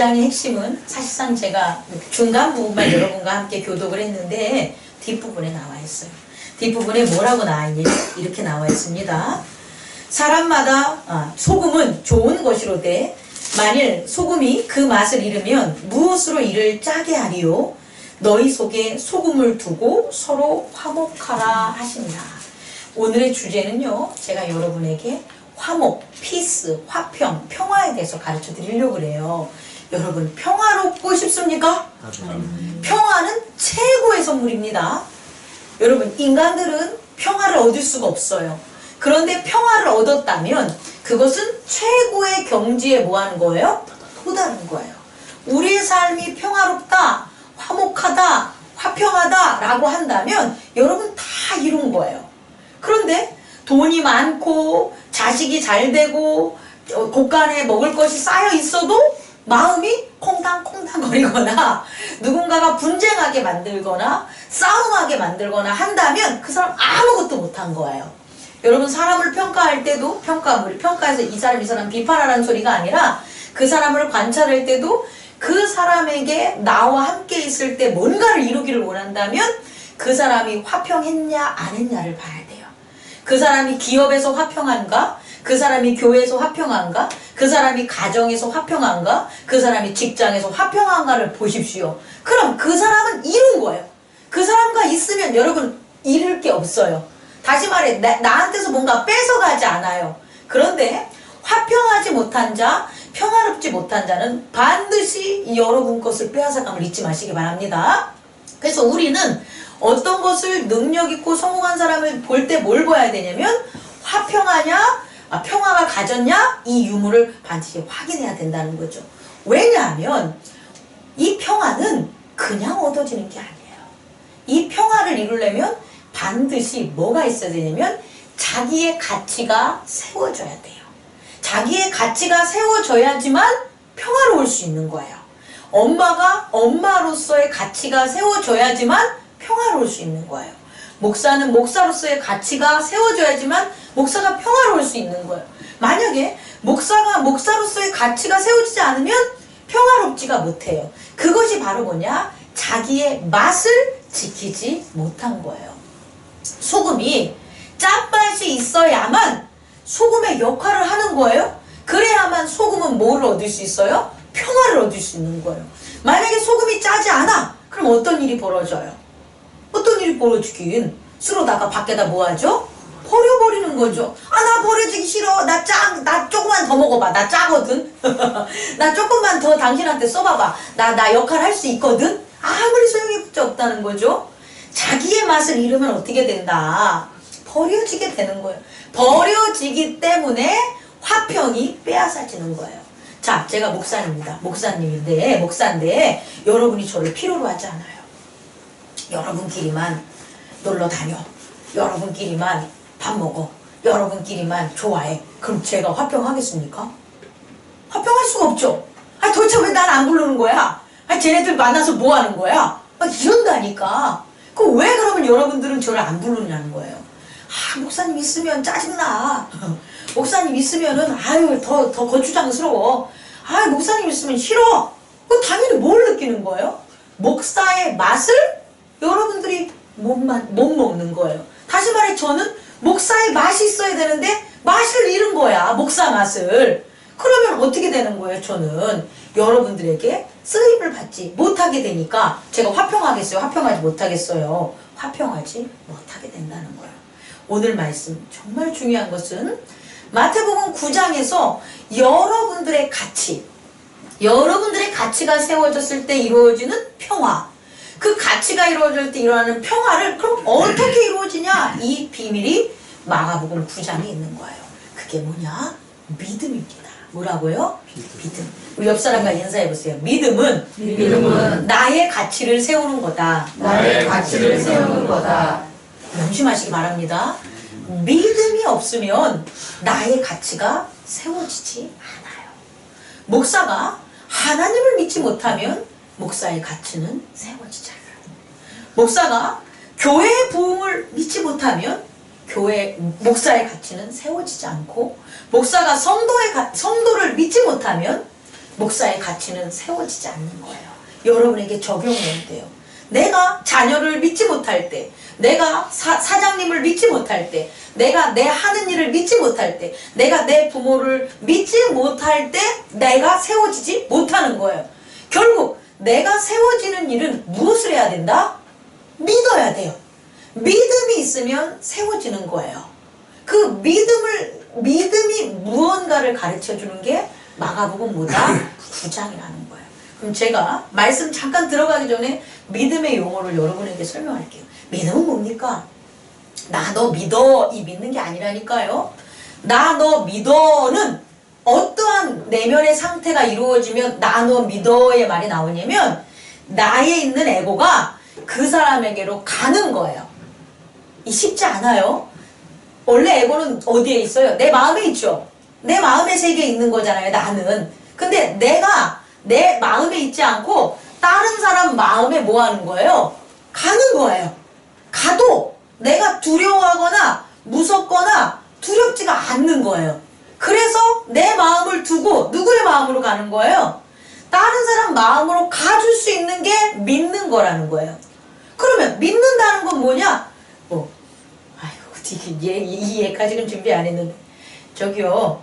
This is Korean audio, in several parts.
6장의 핵심은 사실상 제가 중간 부분만 여러분과 함께 교독을 했는데 뒷부분에 나와 있어요. 뒷부분에 뭐라고 나와 있냐, 이렇게 나와 있습니다. 사람마다 소금은 좋은 것이로되 만일 소금이 그 맛을 잃으면 무엇으로 이를 짜게 하리요? 너희 속에 소금을 두고 서로 화목하라 하신다. 오늘의 주제는요, 제가 여러분에게 화목, 피스, 화평, 평화에 대해서 가르쳐 드리려고 그래요. 여러분, 평화롭고 싶습니까? 평화는 최고의 선물입니다. 여러분, 인간들은 평화를 얻을 수가 없어요. 그런데 평화를 얻었다면 그것은 최고의 경지에 뭐 하는 거예요? 도달하는 거예요. 우리의 삶이 평화롭다, 화목하다, 화평하다 라고 한다면 여러분 다 이룬 거예요. 그런데 돈이 많고 자식이 잘 되고 곳간에 먹을 것이 쌓여 있어도 마음이 콩당콩당 거리거나 누군가가 분쟁하게 만들거나 싸움하게 만들거나 한다면 그 사람 아무것도 못한 거예요. 여러분, 사람을 평가할 때도 평가해서 이 사람 비판하라는 소리가 아니라 그 사람을 관찰할 때도 그 사람에게 나와 함께 있을 때 뭔가를 이루기를 원한다면 그 사람이 화평했냐 안 했냐를 봐야 돼요. 그 사람이 기업에서 화평한가? 그 사람이 교회에서 화평한가? 그 사람이 가정에서 화평한가? 그 사람이 직장에서 화평한가를 보십시오. 그럼 그 사람은 이룬 거예요. 그 사람과 있으면 여러분 잃을 게 없어요. 다시 말해 나한테서 뭔가 뺏어가지 않아요. 그런데 화평하지 못한 자, 평화롭지 못한 자는 반드시 여러분 것을 빼앗아감을 잊지 마시기 바랍니다. 그래서 우리는 어떤 것을 능력 있고 성공한 사람을 볼 때 뭘 봐야 되냐면 화평하냐, 평화가 가졌냐, 이 유무를 반드시 확인해야 된다는 거죠. 왜냐하면 이 평화는 그냥 얻어지는 게 아니에요. 이 평화를 이루려면 반드시 뭐가 있어야 되냐면 자기의 가치가 세워져야 돼요. 자기의 가치가 세워져야지만 평화로울 수 있는 거예요. 엄마가 엄마로서의 가치가 세워져야지만 평화로울 수 있는 거예요. 목사는 목사로서의 가치가 세워져야지만 목사가 평화로울 수 있는 거예요. 만약에 목사가 목사로서의 가치가 세워지지 않으면 평화롭지가 못해요. 그것이 바로 뭐냐? 자기의 맛을 지키지 못한 거예요. 소금이 짠맛이 있어야만 소금의 역할을 하는 거예요. 그래야만 소금은 뭐를 얻을 수 있어요? 평화를 얻을 수 있는 거예요. 만약에 소금이 짜지 않아, 그럼 어떤 일이 벌어져요? 어떤 일이 벌어지긴 쓰러다가 밖에다 뭐 하죠? 버려버리는 거죠. 나 버려지기 싫어. 나 조금만 더 먹어봐. 나 짜거든. 나 조금만 더 당신한테 써봐봐. 나 역할 할 수 있거든. 아무리 소용이 없다는 거죠. 자기의 맛을 잃으면 어떻게 된다? 버려지게 되는 거예요. 버려지기 때문에 화평이 빼앗아지는 거예요. 자, 제가 목사입니다. 목사인데 여러분이 저를 필요로 하지 않아요. 여러분끼리만 놀러 다녀. 여러분끼리만 밥 먹어. 여러분끼리만 좋아해. 그럼 제가 화평하겠습니까? 화평할 수가 없죠. 도대체 왜 날 안 부르는 거야? 쟤네들 만나서 뭐 하는 거야? 이런다니까. 왜 그러면 여러분들은 저를 안 부르냐는 거예요. 목사님 있으면 짜증나. 목사님 있으면은 더 거추장스러워. 목사님 있으면 싫어. 당연히 뭘 느끼는 거예요? 목사의 맛을 여러분들이 못 먹는 거예요. 다시 말해 저는 목사의 맛이 있어야 되는데 맛을 잃은 거야. 목사 맛을. 그러면 어떻게 되는 거예요? 저는 여러분들에게 쓰임을 받지 못하게 되니까 제가 화평하겠어요? 화평하지 못하겠어요? 화평하지 못하게 된다는 거예요. 오늘 말씀 정말 중요한 것은 마태복음 9장에서 여러분들의 가치가 세워졌을 때 이루어지는 평화, 그 가치가 이루어질 때 일어나는 평화를 그럼 어떻게 이루어지냐? 이 비밀이 마가복음 9장에 있는 거예요. 그게 뭐냐? 믿음입니다. 뭐라고요? 믿음. 우리 옆 사람과 인사해보세요. 믿음은 나의 가치를 세우는 거다. 나의 가치를 세우는 거다. 명심하시기 바랍니다. 믿음이 없으면 나의 가치가 세워지지 않아요. 목사가 하나님을 믿지 못하면 목사의 가치는 세워지지 않아요. 목사가 교회의 부흥을 믿지 못하면 목사의 가치는 세워지지 않고, 목사가 성도를 믿지 못하면 목사의 가치는 세워지지 않는 거예요. 여러분에게 적용해야 돼요. 내가 자녀를 믿지 못할 때, 내가 사장님을 믿지 못할 때, 내가 내 하는 일을 믿지 못할 때, 내가 내 부모를 믿지 못할 때 내가 세워지지 못하는 거예요. 결국 내가 세워지는 일은 무엇을 해야 된다? 믿어야 돼요. 믿음이 있으면 세워지는 거예요. 그 믿음이 무언가를 가르쳐 주는 게 마가복음보다 9장이라는 거예요. 그럼 제가 말씀 잠깐 들어가기 전에 믿음의 용어를 여러분에게 설명할게요. 믿음은 뭡니까? 나 너 믿어 이 믿는 게 아니라니까요. 나 너 믿어는 어떠한 내면의 상태가 이루어지면 나 너 믿어의 말이 나오냐면 나에 있는 에고가 그 사람에게로 가는 거예요. 이 쉽지 않아요. 원래 에고는 어디에 있어요? 내 마음에 있죠. 내 마음의 세계에 있는 거잖아요. 나는. 근데 내가 내 마음에 있지 않고 다른 사람 마음에 뭐 하는 거예요? 가는 거예요. 가도 내가 두려워하거나 무섭거나 두렵지가 않는 거예요. 그래서 내 마음을 두고 누구의 마음으로 가는 거예요? 다른 사람 마음으로 가줄 수 있는 게 믿는 거라는 거예요. 그러면 믿는다는 건 뭐냐? 아이고, 이 얘까지는 준비 안 했는데. 저기요,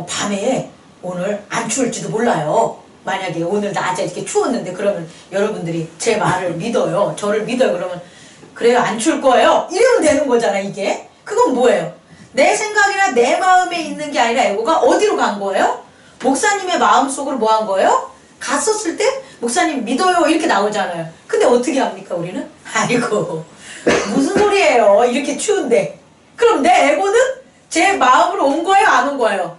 밤에 오늘 안 추울지도 몰라요. 만약에 오늘 낮에 이렇게 추웠는데 그러면 여러분들이 제 말을 믿어요. 저를 믿어요. 그러면 그래요, 안 추울 거예요. 이러면 되는 거잖아, 이게. 그건 뭐예요? 내 생각이나 내 마음에 있는 게 아니라 에고가 어디로 간 거예요? 목사님의 마음속으로 뭐 한 거예요? 갔었을 때 목사님 믿어요 이렇게 나오잖아요. 근데 어떻게 합니까 우리는? 아이고 무슨 소리예요 이렇게 추운데. 그럼 내 에고는 제 마음으로 온 거예요 안 온 거예요?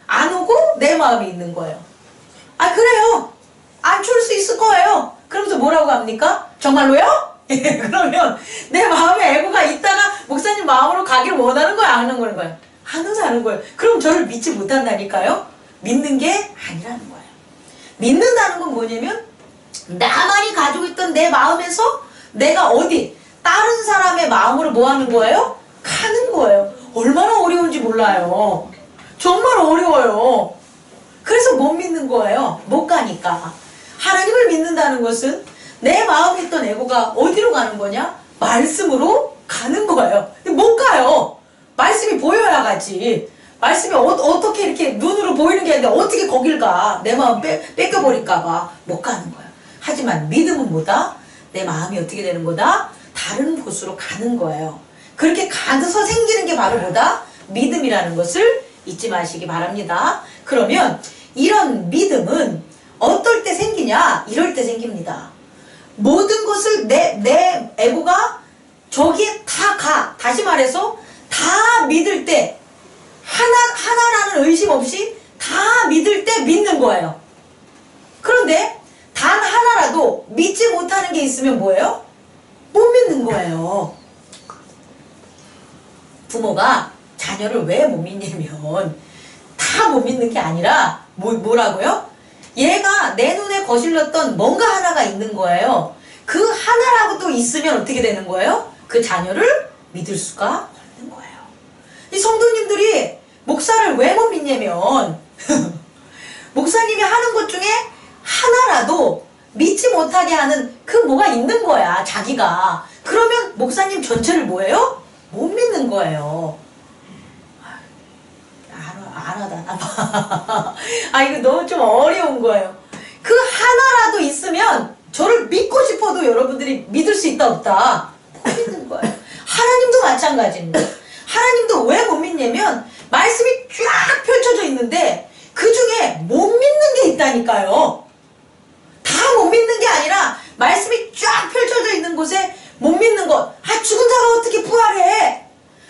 안 오고 내 마음이 있는 거예요. 아 그래요 안 추울 수 있을 거예요. 그러면서 뭐라고 합니까? 정말로요? 그러면 내 마음에 에고가 있다가 목사님 마음으로 가기를 원하는 거야 안 하는 거예요? 하는 거예요. 그럼 저를 믿지 못한다니까요? 믿는 게 아니라는 거예요. 믿는다는 건 뭐냐면 나만이 가지고 있던 내 마음에서 내가 어디 다른 사람의 마음으로 뭐 하는 거예요? 가는 거예요. 얼마나 어려운지 몰라요. 정말 어려워요. 그래서 못 믿는 거예요. 못 가니까. 하나님을 믿는다는 것은 내 마음에 있던 에고가 어디로 가는 거냐? 말씀으로 가는 거예요. 근데 못 가요. 말씀이 보여야 가지. 말씀이 어떻게 이렇게 눈으로 보이는 게 아닌데 어떻게 거길 가? 내 마음 뺏겨버릴까봐 못 가는 거예요. 하지만 믿음은 뭐다? 내 마음이 어떻게 되는 거다? 다른 곳으로 가는 거예요. 그렇게 가서 생기는 게 바로 뭐다? 믿음이라는 것을 잊지 마시기 바랍니다. 그러면 이런 믿음은 어떨 때 생기냐? 이럴 때 생깁니다. 모든 것을 내 에고가 저기에 다 가. 다시 말해서 다 믿을 때 하나라는 의심 없이 다 믿을 때 믿는 거예요. 그런데 단 하나라도 믿지 못하는 게 있으면 뭐예요? 못 믿는 거예요. 부모가 자녀를 왜 못 믿냐면 다 못 믿는 게 아니라 뭐라고요? 얘가 내 눈에 거슬렸던 뭔가 하나가 있는 거예요. 그 하나라도 있으면 어떻게 되는 거예요? 그 자녀를 믿을 수가 없는 거예요. 이 성도님들이 목사를 왜 못 믿냐면 목사님이 하는 것 중에 하나라도 믿지 못하게 하는 그 뭐가 있는 거야 자기가. 그러면 목사님 전체를 뭐예요? 못 믿는 거예요. 안 하다 봐. 아 이거 너무 좀 어려운 거예요. 그 하나라도 있으면 저를 믿고 싶어도 여러분들이 믿을 수 있다 없다 못 믿는 거예요. 하나님도 마찬가지입니다. 하나님도 왜 못 믿냐면 말씀이 쫙 펼쳐져 있는데 그 중에 못 믿는 게 있다니까요. 다 못 믿는 게 아니라 말씀이 쫙 펼쳐져 있는 곳에 못 믿는 것. 아 죽은 자가 어떻게 부활해?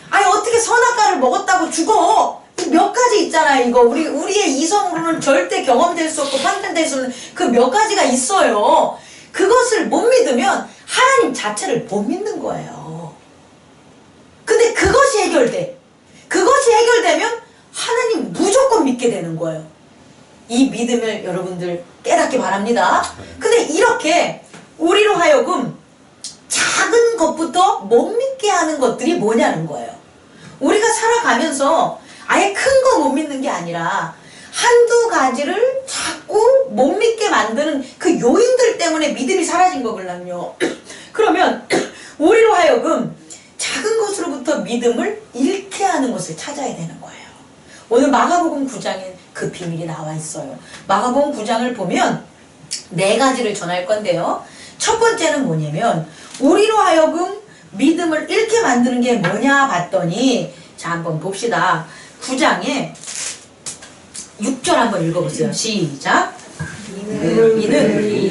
아니 어떻게 선악과를 먹었다고 죽어? 몇 가지 있잖아요. 이거 우리의 이성으로는 절대 경험될 수 없고 판단될 수 없는 그 몇 가지가 있어요. 그것을 못 믿으면 하나님 자체를 못 믿는 거예요. 근데 그것이 해결돼. 그것이 해결되면 하나님 무조건 믿게 되는 거예요. 이 믿음을 여러분들 깨닫기 바랍니다. 근데 이렇게 우리로 하여금 작은 것부터 못 믿게 하는 것들이 뭐냐는 거예요. 우리가 살아가면서 아예 큰 거 못 믿는 게 아니라 한두 가지를 자꾸 못 믿게 만드는 그 요인들 때문에 믿음이 사라진 거거든요. 그러면 우리로 하여금 작은 것으로부터 믿음을 잃게 하는 것을 찾아야 되는 거예요. 오늘 마가복음 9장에 그 비밀이 나와 있어요. 마가복음 9장을 보면 4가지를 전할 건데요. 첫 번째는 뭐냐면 우리로 하여금 믿음을 잃게 만드는 게 뭐냐 봤더니, 자 한번 봅시다. 9장에 6절 한번 읽어보세요. 시작. 이는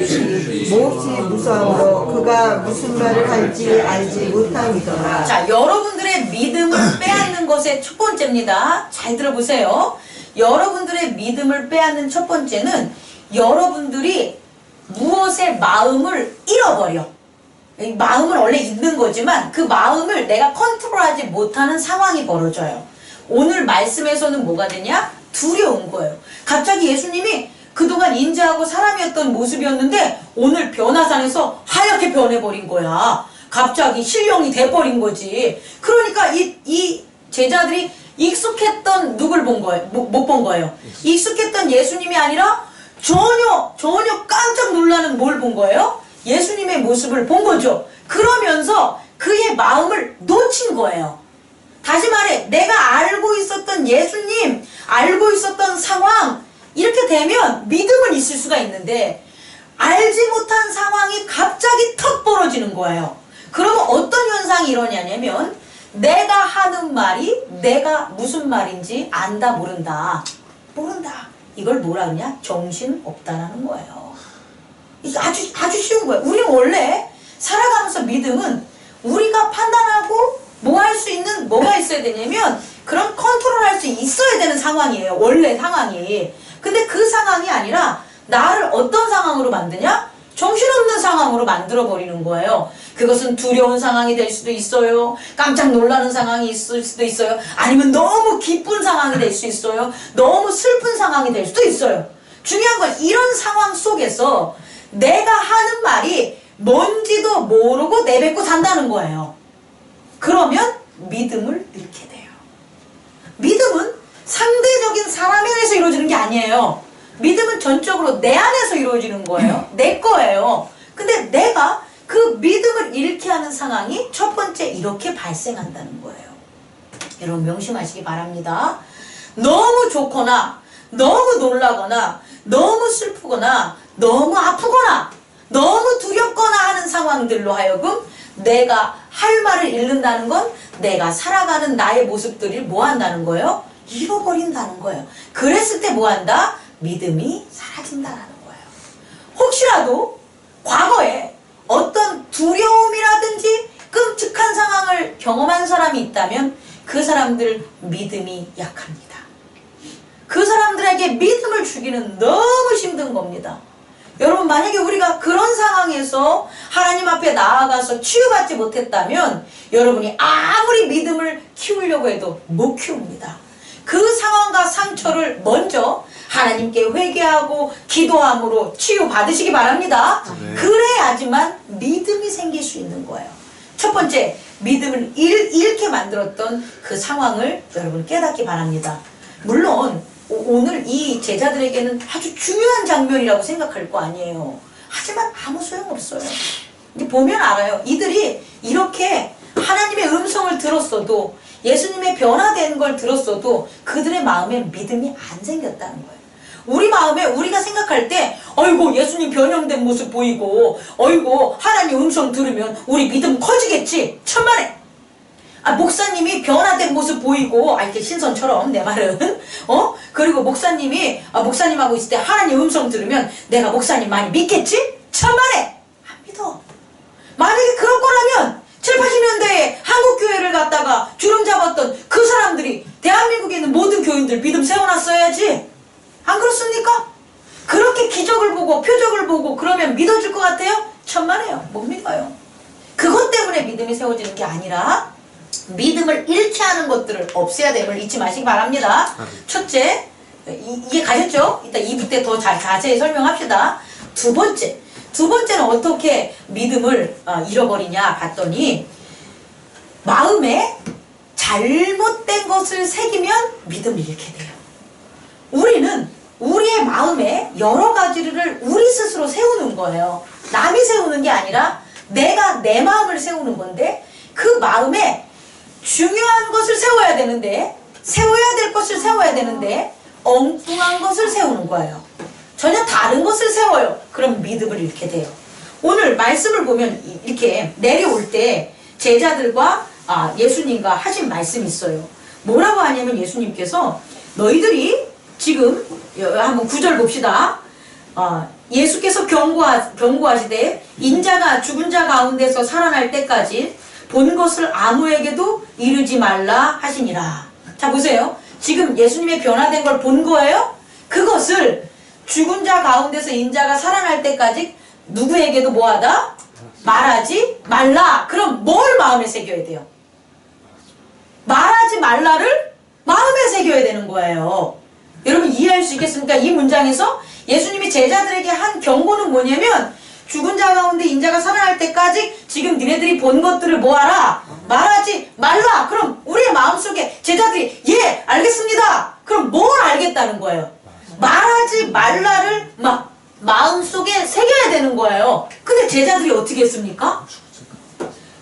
몹시 무서워 그가 무슨 말을 할지 알지 못함이더라. 자, 여러분들의 믿음을 빼앗는 것의 첫 번째입니다. 잘 들어보세요. 여러분들의 믿음을 빼앗는 첫 번째는 여러분들이 무엇에 마음을 잃어버려. 이 마음은 원래 있는 거지만 그 마음을 내가 컨트롤하지 못하는 상황이 벌어져요. 오늘 말씀에서는 뭐가 되냐? 두려운 거예요. 갑자기 예수님이 그동안 인자하고 사람이었던 모습이었는데 오늘 변화산에서 하얗게 변해버린 거야. 갑자기 신령이 돼버린 거지. 그러니까 이 제자들이 익숙했던 누굴 본 거예요? 못 본 거예요. 익숙했던 예수님이 아니라 전혀 깜짝 놀라는 뭘 본 거예요? 예수님의 모습을 본 거죠. 그러면서 그의 마음을 놓친 거예요. 다시 말해, 내가 알고 있었던 예수님, 알고 있었던 상황, 이렇게 되면 믿음은 있을 수가 있는데 알지 못한 상황이 갑자기 턱 벌어지는 거예요. 그러면 어떤 현상이 일어나냐면 내가 하는 말이 내가 무슨 말인지 안다 모른다. 이걸 뭐라 그러냐? 정신없다라는 거예요. 이게 아주 쉬운 거예요. 우리는 원래 살아가면서 믿음은 우리가 판단하고 뭐 할 수 있는 뭐가 있어야 되냐면 그런 컨트롤할 수 있어야 되는 상황이에요. 원래 상황이. 근데 그 상황이 아니라 나를 어떤 상황으로 만드냐? 정신없는 상황으로 만들어버리는 거예요. 그것은 두려운 상황이 될 수도 있어요. 깜짝 놀라는 상황이 있을 수도 있어요. 아니면 너무 기쁜 상황이 될 수 있어요. 너무 슬픈 상황이 될 수도 있어요. 중요한 건 이런 상황 속에서 내가 하는 말이 뭔지도 모르고 내뱉고 산다는 거예요. 그러면 믿음을 잃게 돼요. 믿음은 상대적인 사람 안에서 이루어지는 게 아니에요. 믿음은 전적으로 내 안에서 이루어지는 거예요. 내 거예요. 근데 내가 그 믿음을 잃게 하는 상황이 첫 번째 이렇게 발생한다는 거예요. 여러분 명심하시기 바랍니다. 너무 좋거나 너무 놀라거나 너무 슬프거나 너무 아프거나 너무 두렵거나 하는 상황들로 하여금 내가 할 말을 잃는다는 건 내가 살아가는 나의 모습들을 뭐 한다는 거예요? 잃어버린다는 거예요. 그랬을 때 뭐 한다? 믿음이 사라진다는 거예요. 혹시라도 과거에 어떤 두려움이라든지 끔찍한 상황을 경험한 사람이 있다면 그 사람들 믿음이 약합니다. 그 사람들에게 믿음을 주기는 너무 힘든 겁니다. 여러분 만약에 우리가 그런 상황에서 하나님 앞에 나아가서 치유받지 못했다면 여러분이 아무리 믿음을 키우려고 해도 못 키웁니다. 그 상황과 상처를 먼저 하나님께 회개하고 기도함으로 치유받으시기 바랍니다. 그래야지만 믿음이 생길 수 있는 거예요. 첫 번째, 믿음을 잃게 만들었던 그 상황을 여러분 깨닫기 바랍니다. 물론 오늘 이 제자들에게는 아주 중요한 장면이라고 생각할 거 아니에요. 하지만 아무 소용없어요. 이제 보면 알아요. 이들이 이렇게 하나님의 음성을 들었어도 예수님의 변화된 걸 들었어도 그들의 마음에 믿음이 안 생겼다는 거예요. 우리 마음에 우리가 생각할 때 어이구 예수님 변형된 모습 보이고 어이구 하나님 음성 들으면 우리 믿음 커지겠지. 천만에 목사님이 변화된 모습 보이고 이렇게 신선처럼 내 말은 그리고 목사님이 목사님하고 있을 때 하나님 음성 들으면 내가 목사님 많이 믿겠지? 천만에 안 믿어. 만약에 그럴 거라면 7, 80년대에 한국교회를 갖다가 주름 잡았던 그 사람들이 대한민국에 있는 모든 교인들 믿음 세워놨어야지. 안 그렇습니까? 그렇게 기적을 보고 표적을 보고 그러면 믿어줄 것 같아요? 천만에요. 못 믿어요. 그것 때문에 믿음이 세워지는 게 아니라 믿음을 잃게 하는 것들을 없애야 됨을 잊지 마시기 바랍니다. 첫째, 이게 가셨죠? 이따 2부 때 더 자세히 설명합시다. 두 번째는 어떻게 믿음을 잃어버리냐 봤더니 마음에 잘못된 것을 새기면 믿음을 잃게 돼요. 우리는 우리의 마음에 여러 가지를 우리 스스로 세우는 거예요. 남이 세우는 게 아니라 내가 내 마음을 세우는 건데, 그 마음에 중요한 것을 세워야 되는데, 세워야 될 것을 세워야 되는데 엉뚱한 것을 세우는 거예요. 전혀 다른 것을 세워요. 그럼 믿음을 잃게 돼요. 오늘 말씀을 보면 이렇게 내려올 때 제자들과 예수님과 하신 말씀이 있어요. 뭐라고 하냐면 예수님께서 너희들이 지금 한번 9절 봅시다. 예수께서 경고하시되 인자가 죽은 자 가운데서 살아날 때까지 본 것을 아무에게도 이르지 말라 하시니라. 자 보세요. 지금 예수님의 변화된 걸 본 거예요. 그것을 죽은 자 가운데서 인자가 살아날 때까지 누구에게도 뭐하다? 말하지 말라. 그럼 뭘 마음에 새겨야 돼요? 말하지 말라를 마음에 새겨야 되는 거예요. 여러분 이해할 수 있겠습니까? 이 문장에서 예수님이 제자들에게 한 경고는 뭐냐면, 죽은 자 가운데 인자가 살아날 때까지 지금 니네들이 본 것들을 뭐하라? 말하지 말라. 그럼 우리의 마음속에 제자들이 예 알겠습니다. 그럼 뭘 알겠다는 거예요? 말하지 말라를 마음속에 새겨야 되는 거예요. 근데 제자들이 어떻게 했습니까?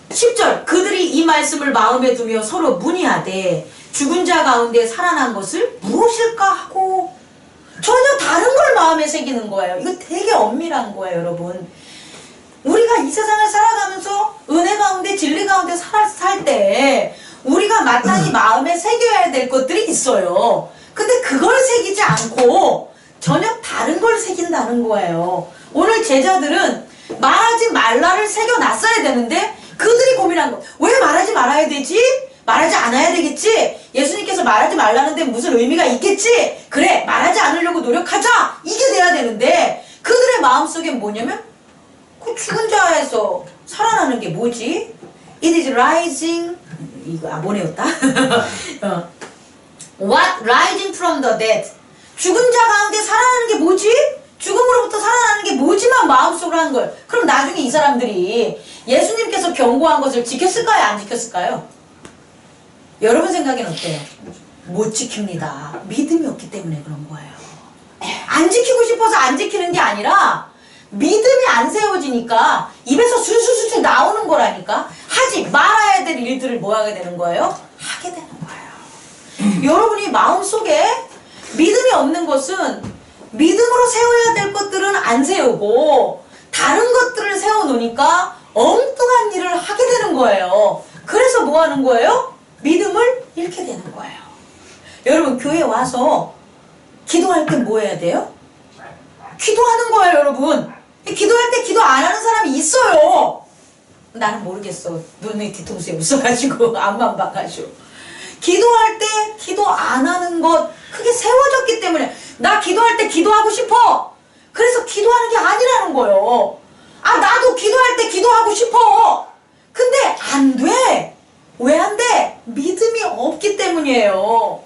10절 그들이 이 말씀을 마음에 두며 서로 문의하되 죽은 자 가운데 살아난 것을 무엇일까 하고, 전혀 다른 걸 마음에 새기는 거예요. 이거 되게 엄밀한 거예요, 여러분. 우리가 이 세상을 살아가면서 은혜 가운데 진리 가운데 살 때 우리가 마땅히 마음에 새겨야 될 것들이 있어요. 근데 그걸 새기지 않고 전혀 다른 걸 새긴다는 거예요. 오늘 제자들은 말하지 말라를 새겨놨어야 되는데 그들이 고민한 거. 왜 말하지 말아야 되지? 말하지 않아야 되겠지? 예수님께서 말하지 말라는데 무슨 의미가 있겠지? 그래 말하지 않으려고 노력하자! 이게 돼야 되는데 그들의 마음속엔 뭐냐면 그 죽은 자에서 살아나는 게 뭐지? It is rising, 이거 뭐네였다? What rising from the dead? 죽은 자 가운데 살아나는 게 뭐지? 죽음으로부터 살아나는 게 뭐지만 마음속으로 하는 거예요. 그럼 나중에 이 사람들이 예수님께서 경고한 것을 지켰을까요? 안 지켰을까요? 여러분 생각엔 어때요? 못 지킵니다. 믿음이 없기 때문에 그런 거예요. 안 지키고 싶어서 안 지키는 게 아니라 믿음이 안 세워지니까 입에서 술술술 나오는 거라니까. 하지 말아야 될 일들을 뭐 하게 되는 거예요? 하게 되는 거예요. 여러분이 마음속에 믿음이 없는 것은 믿음으로 세워야 될 것들은 안 세우고 다른 것들을 세워놓으니까 엉뚱한 일을 하게 되는 거예요. 그래서 뭐 하는 거예요? 믿음을 잃게 되는 거예요. 여러분 교회 와서 기도할 때 뭐 해야 돼요? 기도하는 거예요, 여러분. 기도할 때 기도 안 하는 사람이 있어요. 나는 모르겠어. 눈에 뒤통수에 웃어가지고 앞만 봐가지고. 기도할 때 기도 안 하는 것 그게 세워졌기 때문에 나 기도할 때 기도하고 싶어. 그래서 기도하는 게 아니라는 거예요. 나도 기도할 때 기도하고 싶어. 근데 안 돼. 왜 안 돼? 믿음이 없기 때문이에요.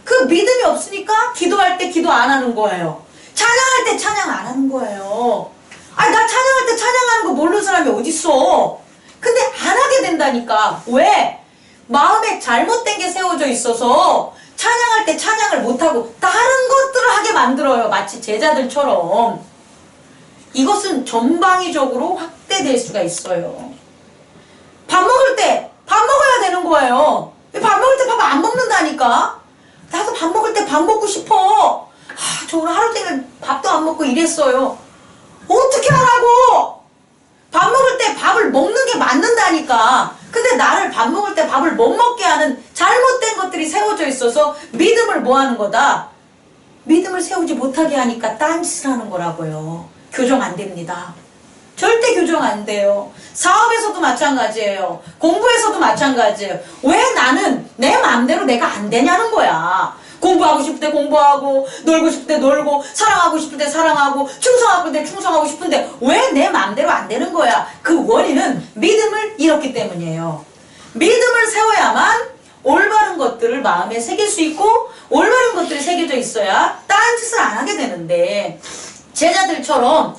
그 믿음이 없으니까 기도할 때 기도 안 하는 거예요. 찬양할 때 찬양 안 하는 거예요. 나 찬양할 때 찬양하는 거 모르는 사람이 어딨어. 근데 안 하게 된다니까. 왜? 마음에 잘못된 게 세워져 있어서 찬양할 때 찬양을 못하고 다른 것들을 하게 만들어요. 마치 제자들처럼. 이것은 전방위적으로 확대될 수가 있어요. 밥 먹을 때 밥 먹어야 되는 거예요. 밥 먹을 때 밥 안 먹는다니까. 나도 밥 먹을 때 밥 먹고 싶어. 저 오늘 하루 종일 밥도 안 먹고 이랬어요. 어떻게 하라고? 밥 먹을 때 밥을 먹는 게 맞는다니까. 근데 나를 밥 먹을 때 밥을 못 먹게 하는 잘못된 것들이 세워져 있어서 믿음을 뭐 하는 거다? 믿음을 세우지 못하게 하니까 딴짓을 하는 거라고요. 교정 안 됩니다. 절대 교정 안 돼요. 사업에서도 마찬가지예요. 공부에서도 마찬가지예요. 왜 나는 내 마음대로 내가 안 되냐는 거야. 공부하고 싶을 때 공부하고, 놀고 싶을 때 놀고, 사랑하고 싶을 때 사랑하고, 충성하고 싶을 때 충성하고 싶은데 왜 내 마음대로 안 되는 거야? 그 원인은 믿음을 잃었기 때문이에요. 믿음을 세워야만 올바른 것들을 마음에 새길 수 있고 올바른 것들이 새겨져 있어야 딴짓을 안 하게 되는데, 제자들처럼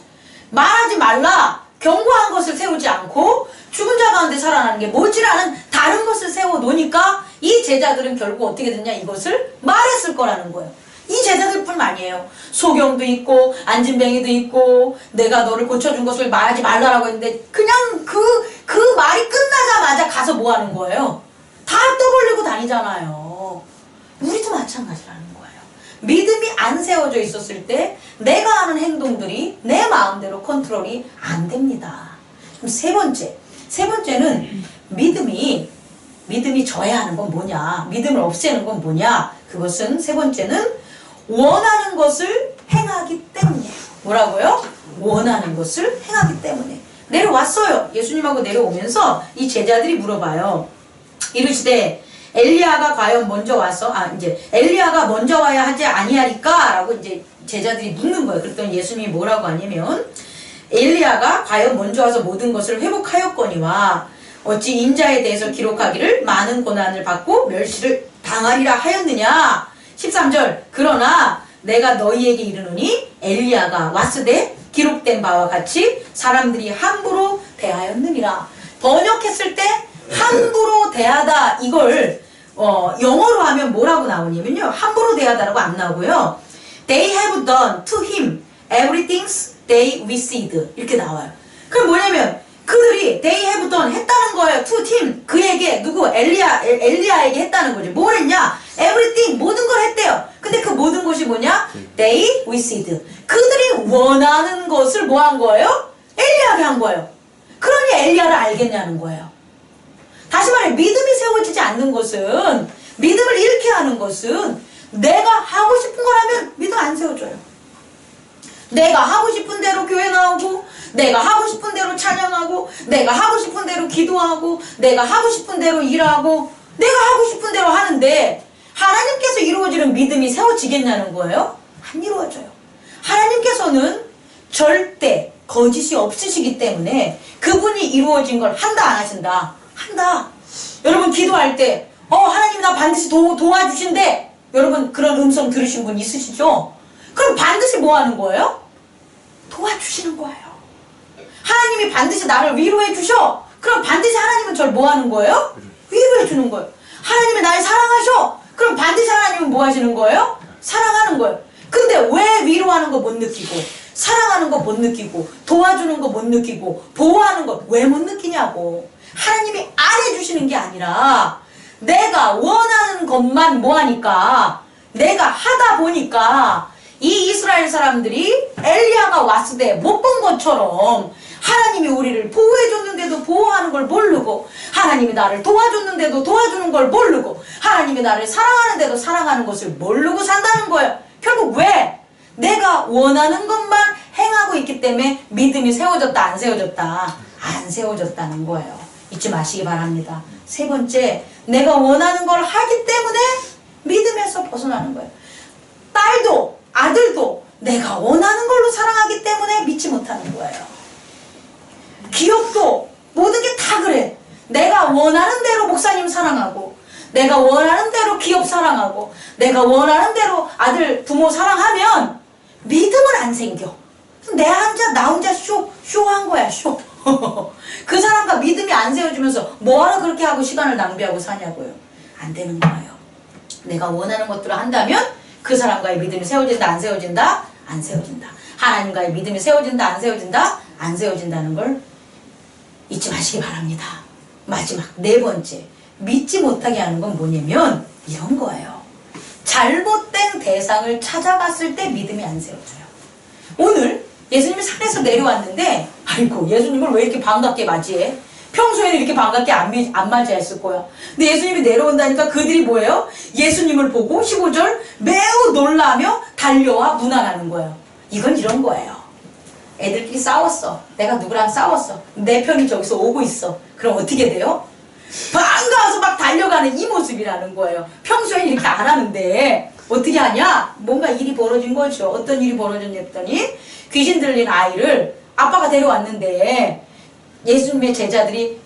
말하지 말라 경고한 것을 세우지 않고 죽은 자 가운데 살아나는 게 뭐지라는 다른 것을 세워 놓으니까 이 제자들은 결국 어떻게 됐냐? 이것을 말했을 거라는 거예요. 이 제자들뿐만 아니에요. 소경도 있고 안진뱅이도 있고 내가 너를 고쳐준 것을 말하지 말라라고 했는데 그냥 그 말이 끝나자마자 가서 뭐 하는 거예요? 다 떠벌리고 다니잖아요. 우리도 마찬가지라는 거예요. 믿음이 안 세워져 있었을 때 내가 하는 행동들이 내 마음대로 컨트롤이 안 됩니다. 그럼 세 번째는 믿음이 져야 하는 건 뭐냐? 믿음을 없애는 건 뭐냐? 그것은 세 번째는 원하는 것을 행하기 때문이에요. 뭐라고요? 원하는 것을 행하기 때문에. 내려왔어요. 예수님하고 내려오면서 이 제자들이 물어봐요. 이르시되 엘리야가 과연 먼저 와서 엘리야가 먼저 와야 하지 아니하리까? 라고 이제 제자들이 묻는 거예요. 그랬더니 예수님이 뭐라고 하냐면 엘리야가 과연 먼저 와서 모든 것을 회복하였거니와 어찌 인자에 대해서 기록하기를 많은 고난을 받고 멸시를 당하리라 하였느냐. 13절 그러나 내가 너희에게 이르노니 엘리야가 왔으되 기록된 바와 같이 사람들이 함부로 대하였느니라. 번역했을 때 함부로 대하다 이걸 영어로 하면 뭐라고 나오냐면요. 함부로 대하다라고 안 나오고요. They have done to him everything they wished 이렇게 나와요. 그럼 뭐냐면 그들이 they have done 했다는 거예요. to him 그에게 누구 엘리야에게 했다는 거죠. 뭘 했냐? everything 모든 걸 했대요. 근데 그 모든 것이 뭐냐? they wished 그들이 원하는 것을 뭐 한 거예요? 엘리야에게 한 거예요. 그러니 엘리야를 알겠냐는 거예요. 다시 말해 믿음이 세워지지 않는 것은 믿음을 잃게 하는 것은 내가 하고 싶은 걸 하면 믿음 안 세워져요. 내가 하고 싶은 대로 교회 나오고 내가 하고 싶은 대로 찬양하고 내가 하고 싶은 대로 기도하고 내가 하고 싶은 대로 일하고 내가 하고 싶은 대로 하는데 하나님께서 이루어지는 믿음이 세워지겠냐는 거예요? 안 이루어져요. 하나님께서는 절대 거짓이 없으시기 때문에 그분이 이루어진 걸 한다 안 하신다? 한다. 여러분 기도할 때 하나님 나 반드시 도와주신대. 여러분 그런 음성 들으신 분 있으시죠? 그럼 반드시 뭐 하는 거예요? 도와주시는 거예요. 하나님이 반드시 나를 위로해 주셔. 그럼 반드시 하나님은 저를 뭐 하는 거예요? 위로해 주는 거예요. 하나님이 날 사랑하셔. 그럼 반드시 하나님은 뭐 하시는 거예요? 사랑하는 거예요. 근데 왜 위로하는 거 못 느끼고 사랑하는 거 못 느끼고 도와주는 거 못 느끼고 보호하는 거 왜 못 느끼냐고. 하나님이 안 해주시는 게 아니라 내가 원하는 것만 뭐 하니까 내가 하다 보니까 이 이스라엘 사람들이 엘리야가 왔을 때 못 본 것처럼 하나님이 우리를 보호해줬는데도 보호하는 걸 모르고 하나님이 나를 도와줬는데도 도와주는 걸 모르고 하나님이 나를 사랑하는데도 사랑하는 것을 모르고 산다는 거예요. 결국 왜? 내가 원하는 것만 행하고 있기 때문에 믿음이 세워졌다 안 세워졌다? 안 세워졌다는 거예요. 잊지 마시기 바랍니다. 세 번째, 내가 원하는 걸 하기 때문에 믿음에서 벗어나는 거예요. 딸도 아들도 내가 원하는 걸로 사랑하기 때문에 믿지 못하는 거예요. 기업도 모든 게 다 그래. 내가 원하는 대로 목사님 사랑하고 내가 원하는 대로 기업 사랑하고 내가 원하는 대로 아들 부모 사랑하면 믿음은 안 생겨. 나 혼자 쇼한 거야 쇼. 그 사람과 믿음이 안 세워지면서 뭐하러 그렇게 하고 시간을 낭비하고 사냐고요. 안 되는 거예요. 내가 원하는 것들을 한다면 그 사람과의 믿음이 세워진다 안 세워진다? 안 세워진다. 하나님과의 믿음이 세워진다 안 세워진다? 안 세워진다는 걸 잊지 마시기 바랍니다. 마지막 네 번째, 믿지 못하게 하는 건 뭐냐면 이런 거예요. 잘못된 대상을 찾아갔을 때 믿음이 안 세워져요. 오늘 예수님이 산에서 내려왔는데 아이고 예수님을 왜 이렇게 반갑게 맞이해? 평소에는 이렇게 반갑게 안 맞이했을 거야. 근데 예수님이 내려온다니까 그들이 뭐예요? 예수님을 보고 15절 매우 놀라며 달려와 문안하는 거예요. 이건 이런 거예요. 애들끼리 싸웠어. 내가 누구랑 싸웠어. 내 편이 저기서 오고 있어. 그럼 어떻게 돼요? 반가워서 막 달려가는 이 모습이라는 거예요. 평소에 이렇게 안 하는데 어떻게 하냐? 뭔가 일이 벌어진 거죠. 어떤 일이 벌어졌냐 했더니 귀신 들린 아이를 아빠가 데려왔는데 예수님의 제자들이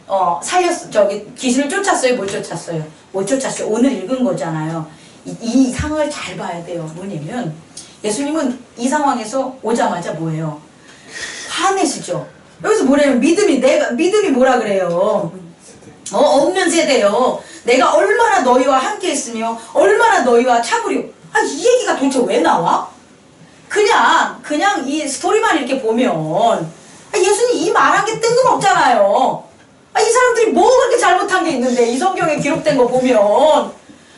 귀신을 쫓았어요? 못 쫓았어요? 못 쫓았어요. 오늘 읽은 거잖아요. 이 상황을 잘 봐야 돼요. 뭐냐면 예수님은 이 상황에서 오자마자 뭐예요? 화내시죠. 여기서 뭐냐면 믿음이 뭐라 그래요? 없는 세대요. 내가 얼마나 너희와 함께 했으며 얼마나 너희와 참으려 아, 이 얘기가 도대체 왜 나와? 그냥 이 스토리만 이렇게 보면 아, 예수님 이 말한 게 뜬금없잖아요. 아, 이 사람들이 뭐 그렇게 잘못한 게 있는데 이 성경에 기록된 거 보면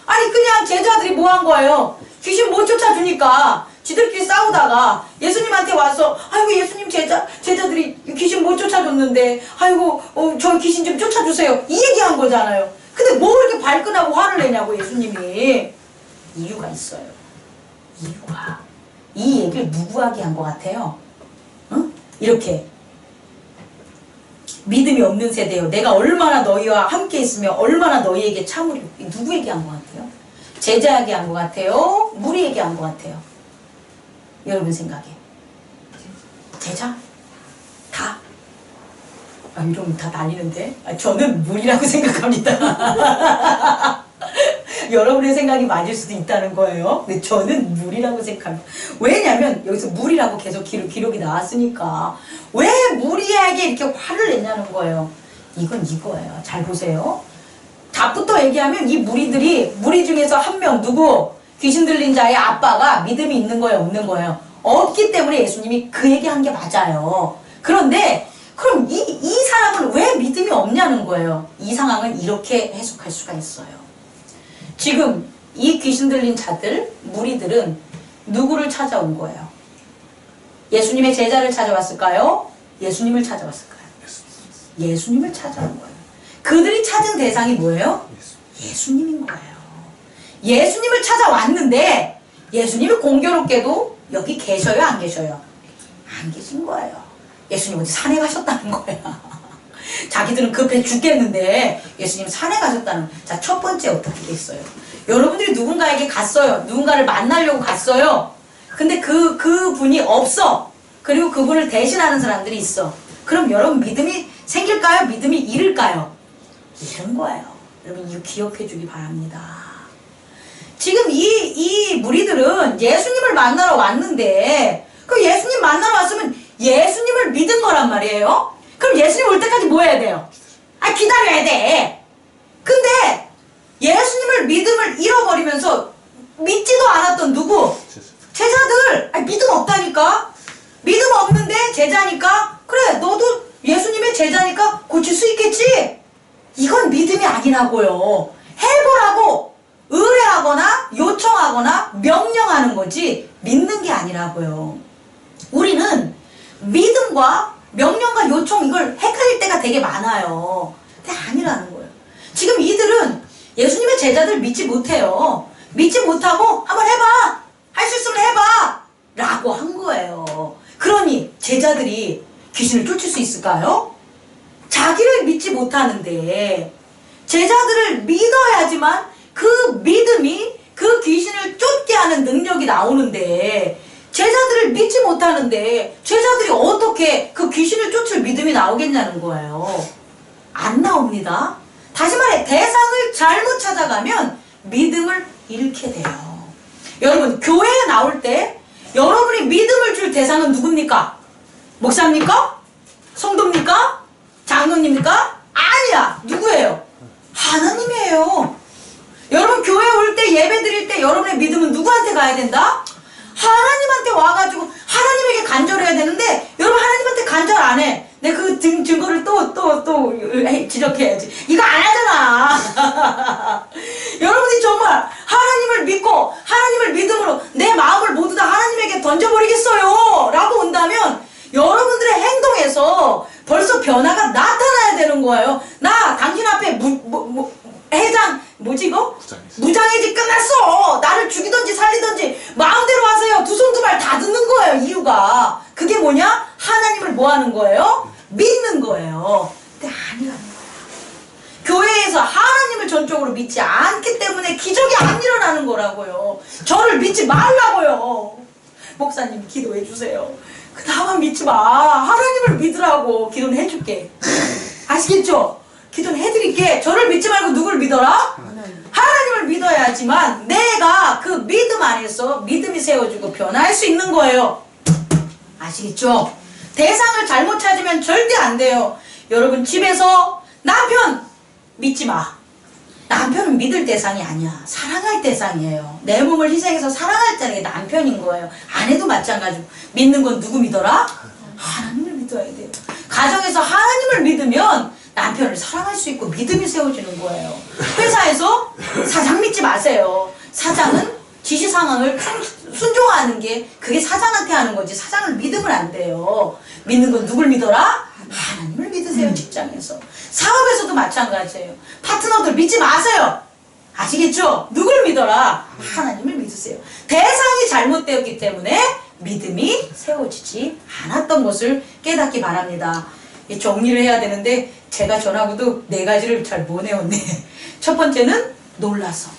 아니 그냥 제자들이 뭐 한 거예요? 귀신 못 쫓아주니까 지들끼리 싸우다가 예수님한테 와서 아이고 예수님 제자들이 귀신 못 쫓아줬는데 아이고 저 귀신 좀 쫓아주세요 이 얘기한 거잖아요. 근데 뭐 그렇게 발끈하고 화를 내냐고 예수님이. 이유가 있어요. 이유가. 이 얘기를 누구에게 한 것 같아요? 응? 이렇게 믿음이 없는 세대요. 내가 얼마나 너희와 함께 있으며 얼마나 너희에게 참으려. 누구에게 한 것 같아요? 제자에게 한 것 같아요? 무리에게 한 것 같아요? 여러분 생각에 제자? 다? 아, 이러면 다 날리는데? 아, 저는 무리라고 생각합니다. 여러분의 생각이 맞을 수도 있다는 거예요. 근데 저는 무리라고 생각합니다. 왜냐면 여기서 무리라고 계속 기록이 나왔으니까 왜 무리에게 이렇게 화를 냈냐는 거예요. 이건 이거예요. 잘 보세요. 답부터 얘기하면 이 무리 중에서 한 명 누구? 귀신 들린 자의 아빠가 믿음이 있는 거예요? 없는 거예요? 없기 때문에 예수님이 그 얘기한 게 맞아요. 그런데 그럼 이 사람은 왜 믿음이 없냐는 거예요. 이 상황은 이렇게 해석할 수가 있어요. 지금 이 귀신 들린 자들, 무리들은 누구를 찾아온 거예요? 예수님의 제자를 찾아왔을까요? 예수님을 찾아왔을까요? 예수님을 찾아온 거예요. 그들이 찾은 대상이 뭐예요? 예수님인 거예요. 예수님을 찾아왔는데 예수님이 공교롭게도 여기 계셔요? 안 계셔요? 안 계신 거예요. 예수님 어디 산에 가셨다는 거야. 자기들은 급해 죽겠는데 예수님 산에 가셨다는. 자, 첫 번째 어떻게 됐어요? 여러분들이 누군가에게 갔어요. 누군가를 만나려고 갔어요. 근데 그 분이 없어. 그리고 그분을 대신하는 사람들이 있어. 그럼 여러분 믿음이 생길까요? 믿음이 잃을까요? 잃은 거예요. 여러분 이거 기억해 주기 바랍니다. 지금 이 무리들은 예수님을 만나러 왔는데 그럼 예수님 만나러 왔으면 예수님을 믿은 거란 말이에요. 그럼 예수님 올 때까지 뭐 해야 돼요? 아, 기다려야 돼. 근데 예수님을 믿음을 잃어버리면서 믿지도 않았던 누구? 제자들. 아, 믿음 없다니까. 믿음 없는데 제자니까 그래 너도 예수님의 제자니까 고칠 수 있겠지. 이건 믿음이 아니라고요. 해보라고 의뢰하거나 요청하거나 명령하는 거지 믿는 게 아니라고요. 우리는 믿음과 명령과 요청 이걸 헷갈릴 때가 되게 많아요. 근데 아니라는 거예요. 지금 이들은 예수님의 제자들 믿지 못해요. 믿지 못하고 한번 해봐. 할 수 있으면 해봐. 라고 한 거예요. 그러니 제자들이 귀신을 쫓을 수 있을까요? 자기를 믿지 못하는데 제자들을 믿어야지만 그 믿음이 그 귀신을 쫓게 하는 능력이 나오는데 제자들을 믿지 못하는데 제자들이 어떻게 그 귀신을 쫓을 믿음이 나오겠냐는 거예요. 안 나옵니다. 다시 말해 대상을 잘못 찾아가면 믿음을 잃게 돼요. 여러분 교회에 나올 때 여러분이 믿음을 줄 대상은 누굽니까? 목사입니까? 성도입니까? 장로님입니까? 아니야. 누구예요? 하나님이에요. 여러분 교회 올 때 예배 드릴 때 여러분의 믿음은 누구한테 가야 된다? 하나님한테 와가지고 하나님에게 간절해야 되는데 여러분 하나님한테 간절 안 해. 내가 그 증거를 또 지적해야지. 이거 안 하잖아. 여러분이 정말 하나님을 믿고 하나님을 믿음으로 내 마음을 모두 다 하나님에게 던져버리겠어요 라고 온다면 여러분들의 행동에서 벌써 변화가 나타나야 되는 거예요. 나 당신 앞에 해장 뭐지 이거? 무장해지 끝났어. 나를 죽이든지 살리든지 마음대로 하세요. 두 손 두 발 다 듣는 거예요. 이유가 그게 뭐냐? 하나님을 뭐 하는 거예요? 믿는 거예요. 근데 아니라는 거야. 교회에서 하나님을 전적으로 믿지 않기 때문에 기적이 안 일어나는 거라고요. 저를 믿지 말라고요. 목사님 기도해 주세요. 나만 믿지 마. 하나님을 믿으라고. 기도는 해줄게. 아시겠죠? 기도는 해드릴게. 저를 믿지 말고 누굴 믿어라? 하나님을 믿어야지만 내가 그 믿음 안에서 믿음이 세워지고 변화할 수 있는 거예요. 아시겠죠? 대상을 잘못 찾으면 절대 안 돼요. 여러분 집에서 남편 믿지 마. 남편은 믿을 대상이 아니야. 사랑할 대상이에요. 내 몸을 희생해서 사랑할 자는 게 남편인 거예요. 아내도 마찬가지고. 믿는 건 누구 믿어라? 하나님을 믿어야 돼요. 가정에서 하나님을 믿으면 남편을 사랑할 수 있고 믿음이 세워지는 거예요. 회사에서 사장 믿지 마세요. 사장은 지시 상황을 순종하는 게 그게 사장한테 하는 거지 사장을 믿으면 안 돼요. 믿는 건 누굴 믿어라? 하나님을 믿으세요. 직장에서. 사업에서도 마찬가지예요. 파트너들 믿지 마세요. 아시겠죠? 누굴 믿어라? 하나님을 믿으세요. 대상이 잘못되었기 때문에 믿음이 세워지지 않았던 것을 깨닫기 바랍니다. 정리를 해야 되는데 제가 전하고도 4가지를 잘 못 외웠네. 첫 번째는 놀라서.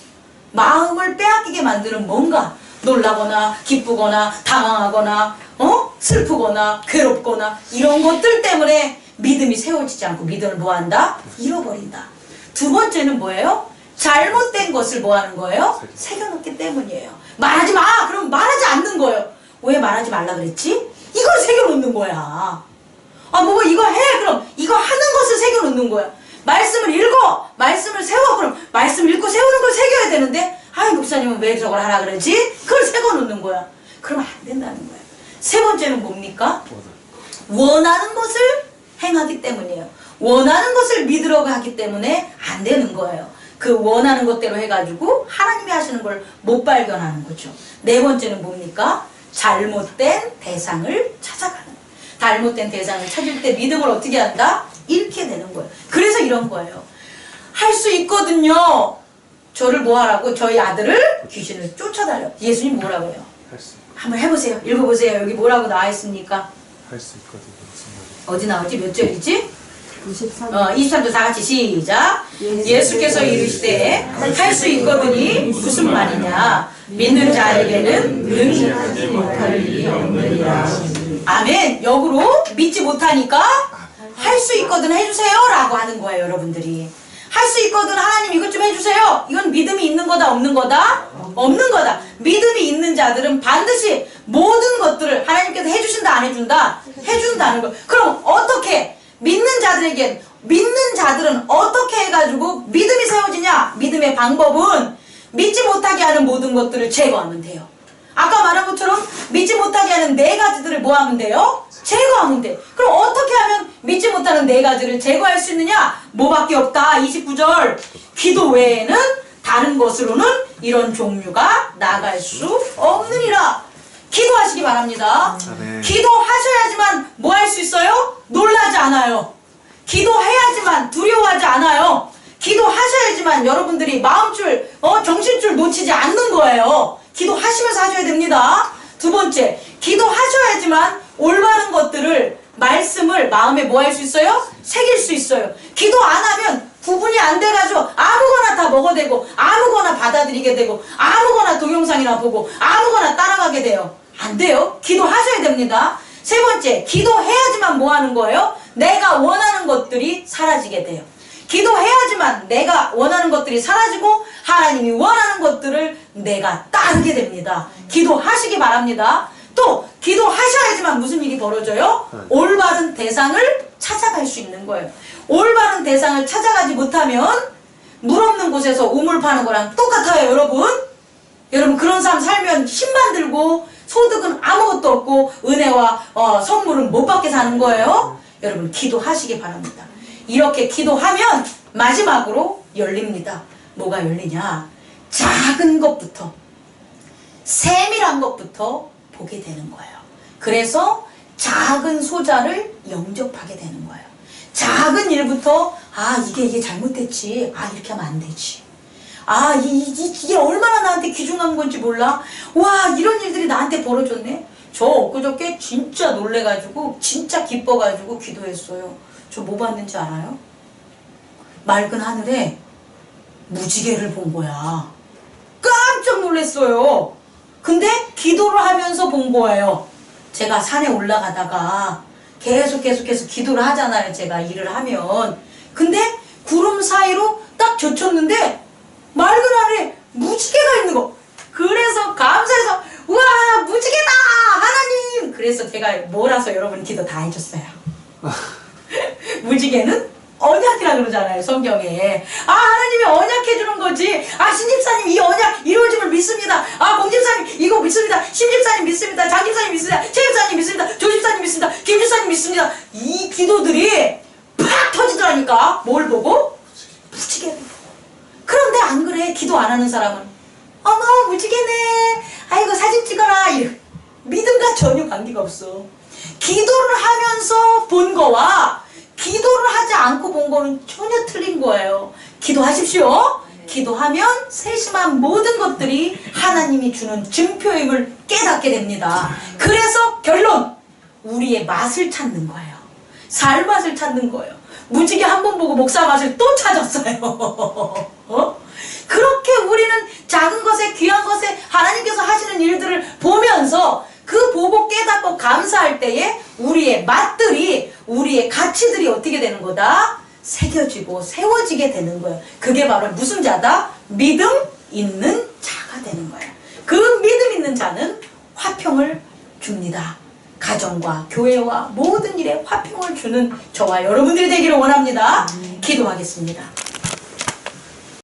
마음을 빼앗기게 만드는 뭔가 놀라거나 기쁘거나 당황하거나 슬프거나 괴롭거나 이런 것들 때문에 믿음이 세워지지 않고 믿음을 뭐한다? 잃어버린다. 두 번째는 뭐예요? 잘못된 것을 뭐하는 거예요? 새겨놓기 때문이에요. 말하지 마! 그럼 말하지 않는 거예요. 왜 말하지 말라 그랬지? 이걸 새겨놓는 거야. 뭐 이거 해! 그럼 이거 하는 것을 새겨놓는 거야. 말씀을 읽어! 말씀을 세워! 그럼 말씀 읽고 세우는 걸 새겨야 되는데 목사님은 왜 저걸 하라 그러지? 그걸 새겨놓는 거야. 그러면 안 된다는 거야. 세 번째는 뭡니까? 원하는 것을 행하기 때문이에요. 원하는 것을 믿으려고 하기 때문에 안 되는 거예요. 그 원하는 것대로 해가지고 하나님이 하시는 걸 못 발견하는 거죠. 네 번째는 뭡니까? 잘못된 대상을 찾아가는 거예요. 잘못된 대상을 찾을 때 믿음을 어떻게 한다? 잃게 되는 거예요. 그래서 이런 거예요. 할 수 있거든요. 저를 뭐 하라고? 저희 아들을 귀신을 쫓아달려. 예수님 뭐라고 해요? 한번 해보세요. 읽어보세요. 여기 뭐라고 나와 있습니까? 할 수 있거든요. 어디 나오지? 몇 절이지? 23. 23절 다 같이 시작. 예수께서 이르시되 할 수 있거든이 무슨 말이냐? 믿는 자에게는 능히 하지 못할 일이 없느니라. 아멘. 역으로 믿지 못하니까 할 수 있거든 해주세요 라고 하는 거예요. 여러분들이 할 수 있거든 하나님 이것 좀 해주세요. 이건 믿음이 있는 거다 없는 거다? 없는 거다. 믿음이 있는 자들은 반드시 모든 것들을 하나님께서 해주신다 안 해준다? 해준다는 거. 그럼 어떻게 믿는 자들은 어떻게 해가지고 믿음이 세워지냐? 믿음의 방법은 믿지 못하게 하는 모든 것들을 제거하면 돼요. 아까 말한 것처럼 믿지 못하게 하는 4가지들을 뭐 하면 돼요? 제거하면 돼. 그럼 어떻게 하면 믿지 못하는 4가지를 제거할 수 있느냐? 뭐밖에 없다. 29절. 기도 외에는 다른 것으로는 이런 종류가 나갈 수 없느니라. 기도하시기 바랍니다. 아멘. 기도하셔야지만 뭐 할 수 있어요? 놀라지 않아요. 기도해야지만 두려워하지 않아요. 기도하셔야지만 여러분들이 마음줄, 정신줄 놓치지 않는 거예요. 기도하시면서 하셔야 됩니다. 두 번째, 기도하셔야지만 올바른 것들을, 말씀을 마음에 뭐 할 수 있어요? 새길 수 있어요. 기도 안 하면 구분이 안 돼가지고 아무거나 다 먹어대고 아무거나 받아들이게 되고 아무거나 동영상이나 보고 아무거나 따라가게 돼요. 안 돼요. 기도하셔야 됩니다. 세 번째, 기도해야지만 뭐 하는 거예요? 내가 원하는 것들이 사라지게 돼요. 기도해야지만 내가 원하는 것들이 사라지고 하나님이 원하는 것들을 내가 따르게 됩니다. 기도하시기 바랍니다. 또 기도하셔야지만 무슨 일이 벌어져요? 올바른 대상을 찾아갈 수 있는 거예요. 올바른 대상을 찾아가지 못하면 물 없는 곳에서 우물 파는 거랑 똑같아요. 여러분 그런 삶 살면 힘만 들고 소득은 아무것도 없고 은혜와 선물은 못 받게 사는 거예요. 여러분 기도하시기 바랍니다. 이렇게 기도하면 마지막으로 열립니다. 뭐가 열리냐? 작은 것부터, 세밀한 것부터 보게 되는 거예요. 그래서 작은 소자를 영접하게 되는 거예요. 작은 일부터 이게 잘못됐지. 이렇게 하면 안 되지. 이게 얼마나 나한테 귀중한 건지 몰라. 와, 이런 일들이 나한테 벌어졌네. 저 엊그저께 진짜 놀래가지고 진짜 기뻐가지고 기도했어요. 저 뭐 봤는지 알아요? 맑은 하늘에 무지개를 본 거야. 깜짝 놀랐어요. 근데 기도를 하면서 본 거예요. 제가 산에 올라가다가 계속해서 기도를 하잖아요. 제가 일을 하면. 근데 구름 사이로 딱 젖혔는데 맑은 하늘에 무지개가 있는 거. 그래서 감사해서 우와 무지개다 하나님. 그래서 제가 몰아서 여러분 기도 다 해줬어요. 무지개는 언약이라 그러잖아요, 성경에. 아, 하나님이 언약해 주는 거지. 아, 신집사님 이 언약 이루어짐을 믿습니다. 아, 공집사님 이거 믿습니다. 신집사님 믿습니다. 장집사님 믿습니다. 최집사님 믿습니다. 조집사님 믿습니다. 김집사님 믿습니다. 이 기도들이 팍 터지더라니까. 뭘 보고? 무지개를 보고. 그런데 안 그래. 기도 안 하는 사람은 어머 무지개네. 아이고 사진 찍어라. 이래. 믿음과 전혀 관계가 없어. 기도를 하면서 본 거와 기도를 하지 않고 본 거는 전혀 틀린 거예요. 기도하십시오. 기도하면 세심한 모든 것들이 하나님이 주는 증표임을 깨닫게 됩니다. 그래서 결론, 우리의 맛을 찾는 거예요. 살 맛을 찾는 거예요. 무지개 한 번 보고 목사 맛을 또 찾았어요. 그렇게 우리는 작은 것에 귀한 것에 하나님께서 하시는 일들을 보면서 그 보고 깨닫고 감사할 때에 우리의 맛들이, 우리의 가치들이 어떻게 되는 거다? 새겨지고 세워지게 되는 거예요. 그게 바로 무슨 자다? 믿음 있는 자가 되는 거예요. 그 믿음 있는 자는 화평을 줍니다. 가정과 교회와 모든 일에 화평을 주는 저와 여러분들이 되기를 원합니다. 기도하겠습니다.